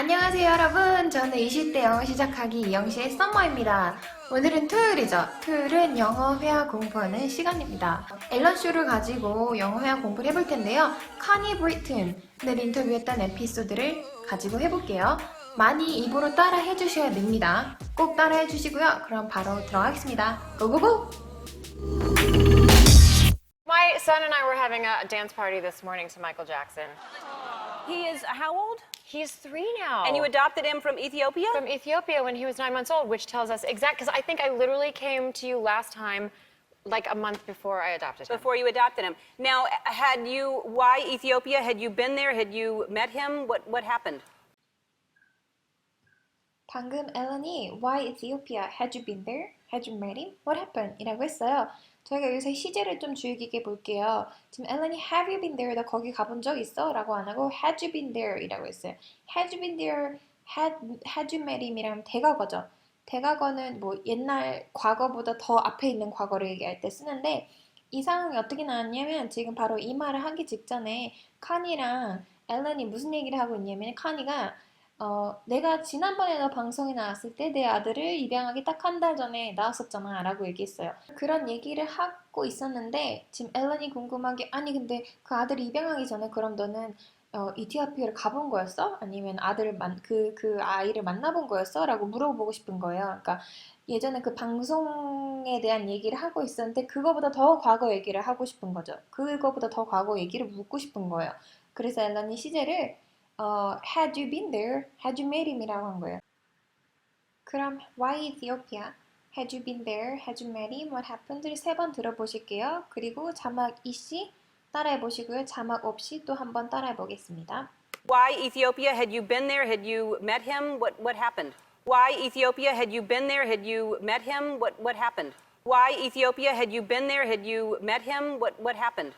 안녕하세요 여러분. 저는 20대 영어 시작하기 이영시의 썸머입니다. 오늘은 토요일이죠. 토요일은 영어 회화 공부하는 시간입니다. 앨런 쇼를 가지고 영어 회화 공부를 해볼 텐데요. 카니 브리튼을 인터뷰했던 에피소드를 가지고 해볼게요. 많이 입으로 따라 해주셔야 됩니다. 꼭 따라 해주시고요. 그럼 바로 들어가겠습니다. 고고고! My son and I were having a dance party this morning to Michael Jackson. He is how old? He's 3 now. And you adopted him from Ethiopia? From Ethiopia when he was 9 months old, which tells us because I think I literally came to you last time like a month before I adopted him. Before you adopted him. Now, why Ethiopia? Had you been there? Had you met him? What happened? 방금 앨런이 Why Ethiopia? Had you been there? Had you met him? What happened? 이라고 했어요. 저희가 여기서 시제를 좀 주의 깊게 볼게요. 지금 앨런이 Have you been there? 너 거기 가본 적 있어? 라고 안 하고 Had you been there? 이라고 했어요. Had you been there? Had you met him? 이라면 대과거죠. 대과거는 뭐 옛날 과거보다 더 앞에 있는 과거를 얘기할 때 쓰는데 이 상황이 어떻게 나왔냐면 지금 바로 이 말을 하기 직전에 카니랑 앨런이 무슨 얘기를 하고 있냐면 카니가 내가 지난번에 너 방송에 나왔을 때 내 아들을 입양하기 딱 한 달 전에 나왔었잖아 라고 얘기했어요. 그런 얘기를 하고 있었는데 지금 앨런이 궁금한 게 아니 근데 그 아들을 입양하기 전에 그럼 너는 이티오피아를 가본 거였어? 아니면 그 아이를 만나본 거였어? 라고 물어보고 싶은 거예요. 그러니까 예전에 그 방송에 대한 얘기를 하고 있었는데 그거보다 더 과거 얘기를 하고 싶은 거죠. 그거보다 더 과거 얘기를 묻고 싶은 거예요. 그래서 앨런이 시제를 had you been there? Had you met him? 이라고 한 거예요. 그럼 why Ethiopia? Had you been there? Had you met him? What happened?를 3번 들어보실게요. 그리고 자막 이씨 따라해 보시고요. 자막 없이 또 한 번 따라해 보겠습니다. Why Ethiopia? Had you been there? Had you met him? What happened? Why Ethiopia? Had you been there? Had you met him? What happened? Why Ethiopia? Had you been there? Had you met him? What happened?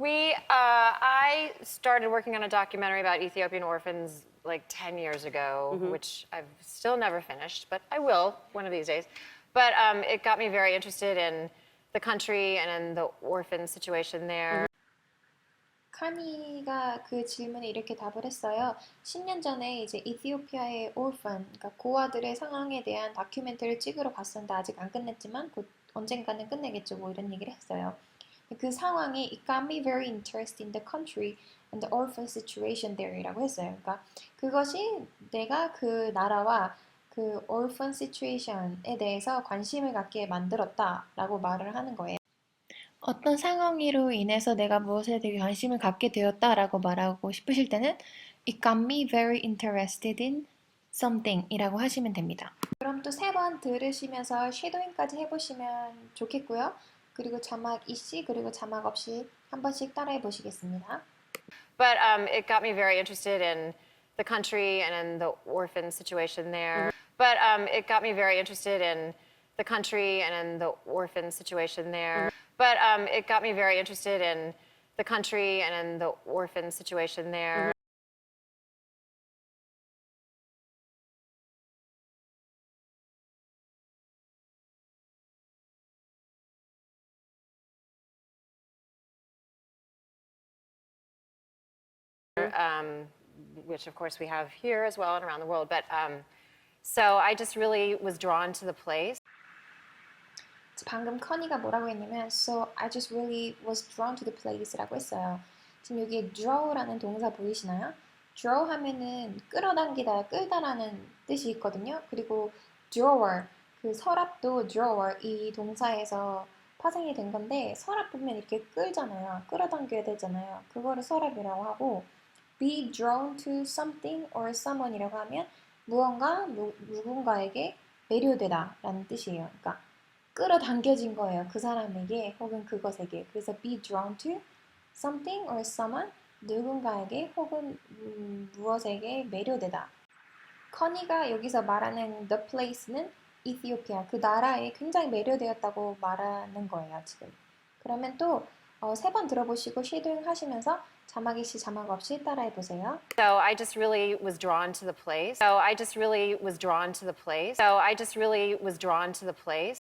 I started working on a documentary about Ethiopian orphans like 10 years ago, which I've still never finished, but I will one of these days. But it got me very interested in the country and in the orphan situation there. 카니가 그 질문에 이렇게 답을 했어요. 10년 전에 이제 이티오피아의 orphan, 그러니까 고아들의 상황에 대한 다큐멘터리를 찍으러 갔었는데 아직 안 끝냈지만 곧 언젠가는 끝내겠죠. 뭐 이런 얘기를 했어요. 그 상황이 It got me very interested in the country and the orphan situation there이라고 했어요. 그러니까 그것이 내가 그 나라와 그 orphan situation에 대해서 관심을 갖게 만들었다라고 말을 하는 거예요. 어떤 상황으로 인해서 내가 무엇에 대해 관심을 갖게 되었다라고 말하고 싶으실 때는 It got me very interested in something 이라고 하시면 됩니다. 그럼 또 3번 들으시면서 쉐도잉까지 해보시면 좋겠고요. 그리고 자막 이씨 그리고 자막 없이 한 번씩 따라해 보시겠습니다. But it got me very interested in the country and in the orphan situation there. But it got me very interested in the country and in the orphan situation there. But it got me very interested in the country and in the orphan situation there. Which of course we have here as well and around the world. But so I just really was drawn to the place. 방금 커니가 뭐라고 했냐면 So I just really was drawn to the place라고 했어요. 지금 여기에 draw라는 동사 보이시나요? draw 하면은 끌어당기다, 끌다라는 뜻이 있거든요. 그리고 drawer, 그 서랍도 drawer 이 동사에서 파생이 된 건데 서랍 보면 이렇게 끌잖아요. 끌어당겨야 되잖아요. 그거를 서랍이라고 하고 be drawn to something or someone이라고 하면 무언가 누군가에게 매료되다 라는 뜻이에요. 그러니까 끌어당겨진 거예요. 그 사람에게 혹은 그것에게. 그래서 be drawn to something or someone 누군가에게 혹은 무엇에게 매료되다. 커니가 여기서 말하는 the place는 이티오피아 그 나라에 굉장히 매료되었다고 말하는 거예요. 지금. 그러면 또 3번 들어보시고 쉐도잉 하시면서 자막이 시 자막 없이 따라해 보세요. So I just really was drawn to the place. So I just really was drawn to the place. So I just really was drawn to the place.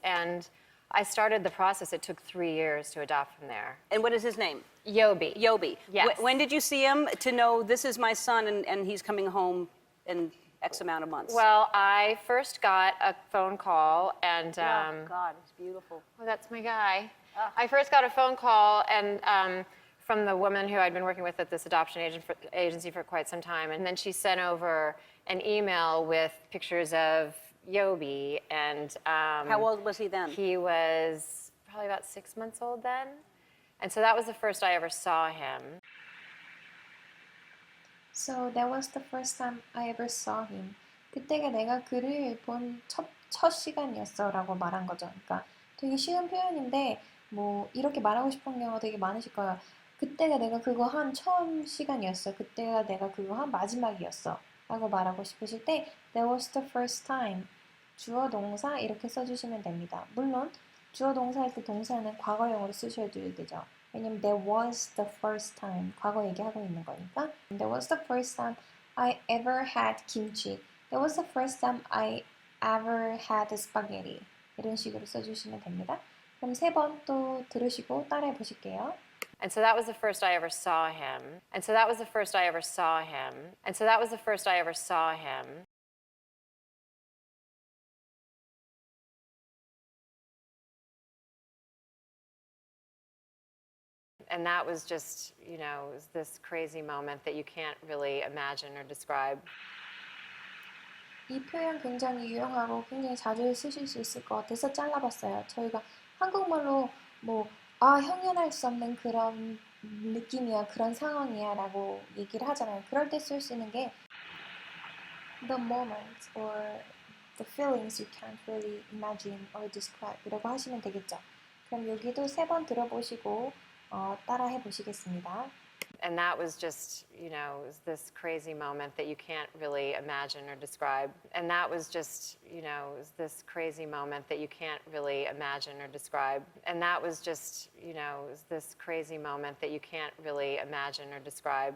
and I started the process. It took 3 years to adopt from there. And what is his name? Yobi. Yobi. Yes. When did you see him to know this is my son and he's coming home in X amount of months? Well, I first got a phone call, and oh, God, it's beautiful. well, that's my guy. I first got a phone call and from the woman who I'd been working with at this adoption agency for quite some time, and then she sent over an email with pictures of Yobi, and How old was he then? he was probably about 6 months old then, and so that was the first I ever saw him. So that was the first time I ever saw him. 그때가 내가 그를 본 첫 시간이었어 라고 말한 거죠. 그러니까 되게 쉬운 표현인데 뭐 이렇게 말하고 싶은 경우가 되게 많으실 거예요. 그때가 내가 그거 한 처음 시간이었어. 그때가 내가 그거 한 마지막이었어. 라고 말하고 싶으실 때 that was the first time. 주어 동사 이렇게 써주시면 됩니다. 물론 주어 동사 할 때 동사는 과거형으로 쓰셔야 되죠. 왜냐면 that was the first time 과거 얘기하고 있는 거니까. That was the first time I ever had kimchi. That was the first time I ever had spaghetti. 이런 식으로 써주시면 됩니다. 그럼 세 번 또 들으시고 따라해 보실게요. And so that was the first I ever saw him. And so that was the first I ever saw him. And so that was the first I ever saw him. And that was just, you know, it was this crazy moment that you can't really imagine or describe. 이 표현 굉장히 유용하고 굉장히 자주 쓰실 수 있을 것 같아서 잘라봤어요. 저희가 한국말로 형용할 수 없는 그런 느낌이야, 그런 상황이야 라고 얘기를 하잖아요. 그럴 때 쓸 수 있는 게 the moment or the feelings you can't really imagine or describe 이라고 하시면 되겠죠. 그럼 여기도 세 번 들어보시고 따라해 보시겠습니다. And that was just, you know, it was this crazy moment that you can't really imagine or describe. And that was just, you know, it was this crazy moment that you can't really imagine or describe. And that was just, you know, it was this crazy moment that you can't really imagine or describe.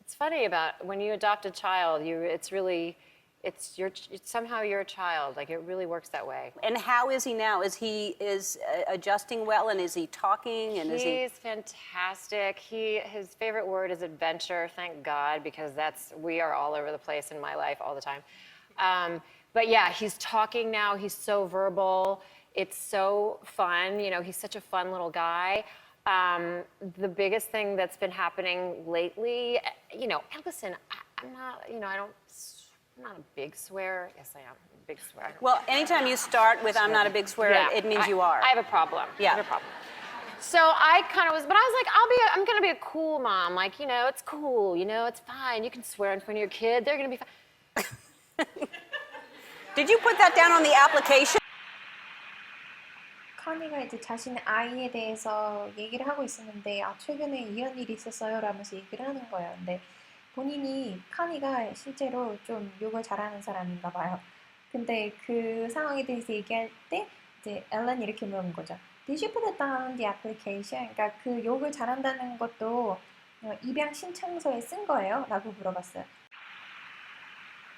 It's funny about when you adopt a child, it's somehow your child. Like it really works that way. And how is he now? Is he adjusting well, and is he talking? And is he? He's fantastic. His favorite word is adventure. Thank God, because we are all over the place in my life all the time. But yeah, he's talking now. He's so verbal. It's so fun. You know, he's such a fun little guy. The biggest thing that's been happening lately, you know, and listen, I'm not, you know, I'm not a big swearer. Yes, I am a big swearer. Well, anytime you start with "I'm not a big swearer," Yeah, it means you are. I have a problem. Yeah. I have a problem. So I kind of was, but I was like, I'm gonna be a cool mom. Like, you know, it's cool. You know, it's fine. You can swear in front of your kid. They're gonna be fine. Did you put that down on the application? 카니가 이제 자신의 아이에 대해서 얘기를 하고 있었는데 최근에 이런 일이 있었어요 라면서 얘기를 하는 거예요. 근데 본인이 카니가 실제로 좀 욕을 잘하는 사람인가 봐요. 근데 그 상황에 대해서 얘기할 때 이제 앨런이 이렇게 물어본 거죠. Did you put it down on the application? 그러니까 그 욕을 잘한다는 것도 입양 신청서에 쓴 거예요? 라고 물어봤어요.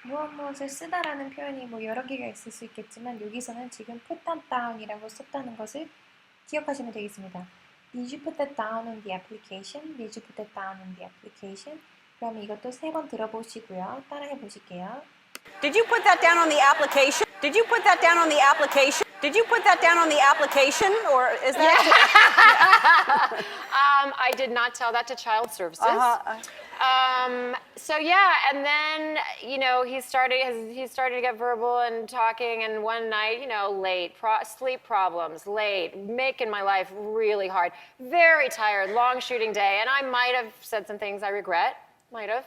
무엇을 쓰다라는 표현이 여러 개가 있을 수 있겠지만 여기서는 지금 put that down이라고 썼다는 것을 기억하시면 되겠습니다. Did you put that down on the application? Did you put that down on the application? 그럼 이것도 세 번 들어보시고요. 따라해 보실게요. Did you put that down on the application? Did you put that down on the application? Did you put that down on the application? Or is that? I did not tell that to Child Services. So yeah, and then you know he started to get verbal and talking, and one night, you know, late, sleep problems, late, making my life really hard, very tired, long shooting day, and I might have said some things I regret, might have,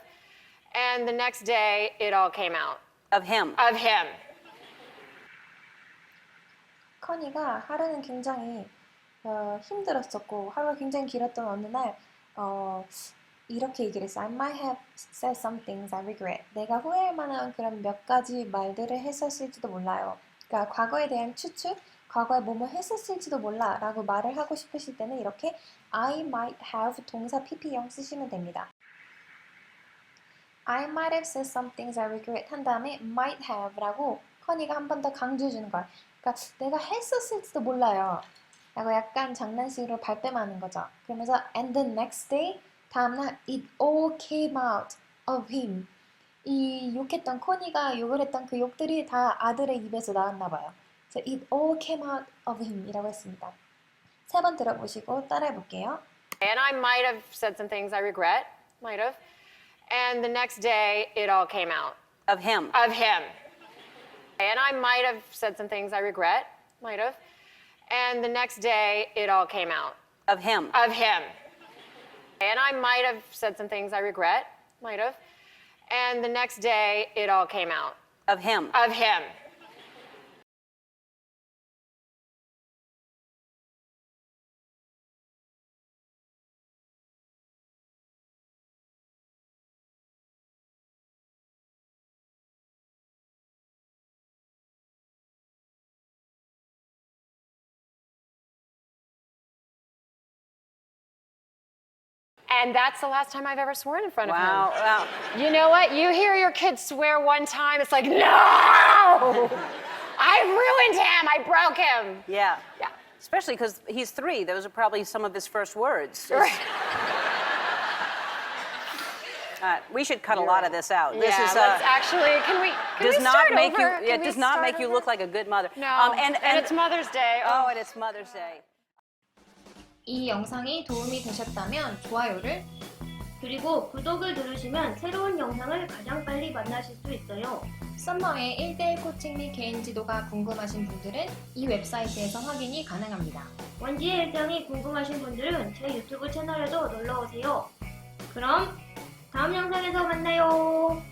and the next day it all came out. Of him. Of him. 커니가 하루는 굉장히 힘들었었고 하루가 굉장히 길었던 어느 날 이렇게 얘기를 했어. I might have said some things I regret. 내가 후회할 만한 그런 몇 가지 말들을 했었을지도 몰라요. 그러니까 과거에 대한 추측, 과거에 뭐뭐 했었을지도 몰라 라고 말을 하고 싶으실 때는 이렇게 I might have 동사 pp형 쓰시면 됩니다. I might have said some things I regret 한 다음에 might have 라고 커니가 한 번 더 강조해 주는 거야. 그러니까 내가 했었을지도 몰라요. 라고 약간 장난식으로 발뺌하는 거죠. 그러면서 and the next day 다음날 it all came out of him. 이 욕했던 코니가 욕을 했던 그 욕들이 다 아들의 입에서 나왔나 봐요. 그래서 it all came out of him 이라고 했습니다. 세 번 들어보시고 따라해 볼게요. And I might have said some things I regret, might have. And the next day, it all came out Of him. of him. And I might have said some things I regret, might have. And the next day, it all came out Of him. of him. And I might have said some things I regret, might have. And the next day, it all came out Of him. of him. And that's the last time I've ever sworn in front of him. Wow. Wow. You know what? You hear your kid swear one time, it's like, no! I ruined him. I broke him. Yeah. Yeah. Especially because he's 3. Those are probably some of his first words. Right. We should cut a lot of this out. This Yeah, is let's actually, can we does not start make over? you. Can It we does not start make you over? look like a good mother. No. And it's Mother's Day. oh, and it's Mother's Day. 이 영상이 도움이 되셨다면 좋아요를 그리고 구독을 누르시면 새로운 영상을 가장 빨리 만나실 수 있어요. 썸머의 1대1 코칭 및 개인 지도가 궁금하신 분들은 이 웹사이트에서 확인이 가능합니다. 원지의 일정이 궁금하신 분들은 제 유튜브 채널에도 놀러오세요. 그럼 다음 영상에서 만나요.